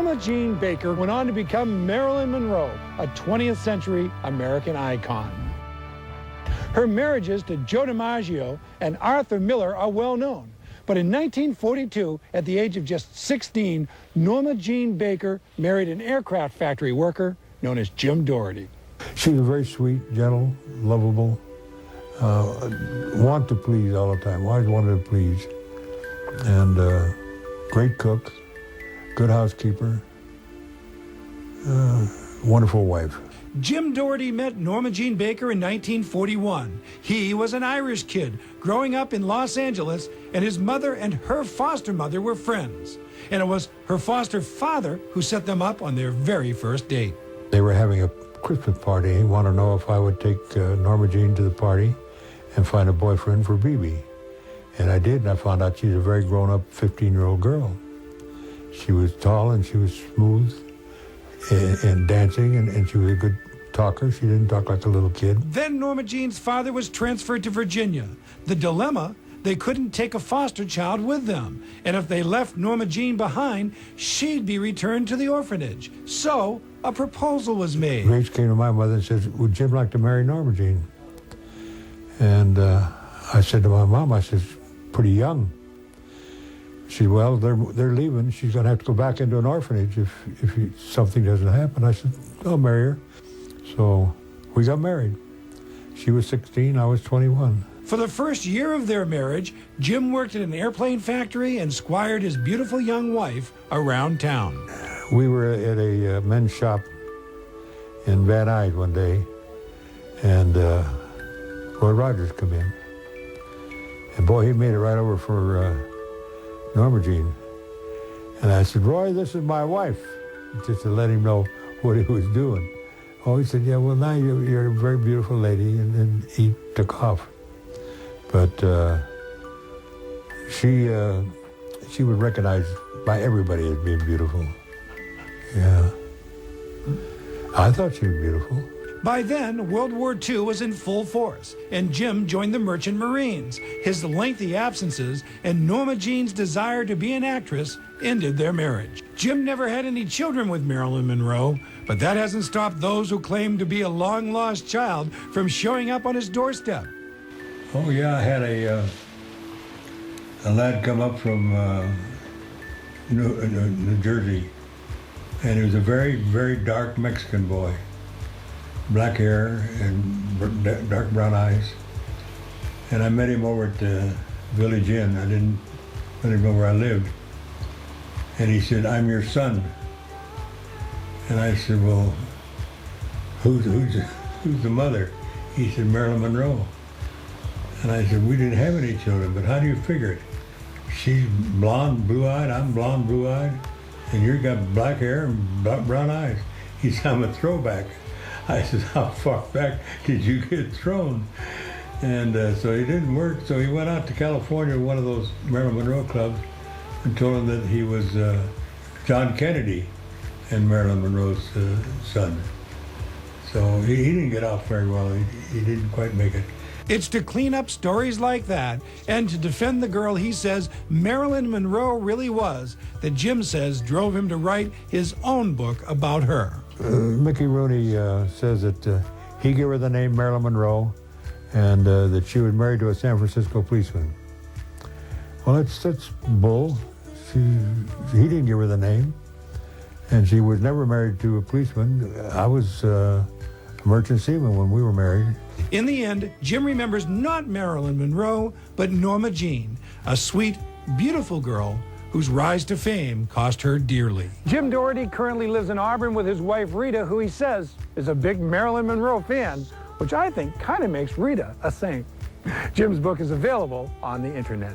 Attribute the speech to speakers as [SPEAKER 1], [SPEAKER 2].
[SPEAKER 1] Norma Jeane Baker went on to become Marilyn Monroe, a 20th century American icon. Her marriages to Joe DiMaggio and Arthur Miller are well known. But in 1942, at the age of just 16, Norma Jeane Baker married an aircraft factory worker known as Jim Dougherty.
[SPEAKER 2] She was very sweet, gentle, lovable, want to please all the time, always wanted to please. And great cook, good housekeeper, wonderful wife.
[SPEAKER 1] Jim Dougherty met Norma Jeane Baker in 1941. He was an Irish kid growing up in Los Angeles, and his mother and her foster mother were friends. And it was her foster father who set them up on their very first date.
[SPEAKER 2] They were having a Christmas party. He wanted to know if I would take Norma Jeane to the party and find a boyfriend for Bibi. And I did, and I found out she's a very grown-up 15-year-old girl. She was tall, and she was smooth and dancing, and she was a good talker. She didn't talk like a little kid.
[SPEAKER 1] Then Norma Jeane's father was transferred to Virginia. The dilemma, they couldn't take a foster child with them. And if they left Norma Jeane behind, she'd be returned to the orphanage. So a proposal was made.
[SPEAKER 2] Grace came to my mother and said, would Jim like to marry Norma Jeane? And I said to my mom, I said, pretty young. She said, well, they're leaving. She's going to have to go back into an orphanage if something doesn't happen. I said, I'll marry her. So we got married. She was 16, I was 21.
[SPEAKER 1] For the first year of their marriage, Jim worked at an airplane factory and squired his beautiful young wife around town.
[SPEAKER 2] We were at a men's shop in Van Nuys one day, and Roy Rogers come in. And boy, he made it right over for Norma Jeane. And I said, Roy, this is my wife, just to let him know what he was doing. Oh, he said, yeah, well, now you're a very beautiful lady, and then he took off. But she was recognized by everybody as being beautiful. Yeah. I thought she was beautiful.
[SPEAKER 1] By then, World War II was in full force, and Jim joined the Merchant Marines. His lengthy absences and Norma Jeane's desire to be an actress ended their marriage. Jim never had any children with Marilyn Monroe, but that hasn't stopped those who claim to be a long-lost child from showing up on his doorstep.
[SPEAKER 2] Oh, yeah, I had a lad come up from New Jersey, and he was a very, very dark Mexican boy. Black hair and dark brown eyes. And I met him over at the Village Inn. I didn't let him know where I lived. And he said, I'm your son. And I said, well, who's the mother? He said, Marilyn Monroe. And I said, we didn't have any children, but how do you figure it? She's blonde, blue-eyed, I'm blonde, blue-eyed, and you got black hair and brown eyes. He said, I'm a throwback. I said, how far back did you get thrown? And so it didn't work. So he went out to California to one of those Marilyn Monroe clubs and told him that he was John Kennedy and Marilyn Monroe's son. So he didn't get off very well. He didn't quite make it.
[SPEAKER 1] It's to clean up stories like that and to defend the girl he says Marilyn Monroe really was that Jim says drove him to write his own book about her.
[SPEAKER 2] Mickey Rooney says that he gave her the name Marilyn Monroe and that she was married to a San Francisco policeman. Well, that's bull. He didn't give her the name, and she was never married to a policeman. I was a merchant seaman when we were married.
[SPEAKER 1] In the end, Jim remembers not Marilyn Monroe, but Norma Jeane, a sweet, beautiful girl whose rise to fame cost her dearly. Jim Dougherty currently lives in Auburn with his wife Rita, who he says is a big Marilyn Monroe fan, which I think kind of makes Rita a saint. Jim's book is available on the internet.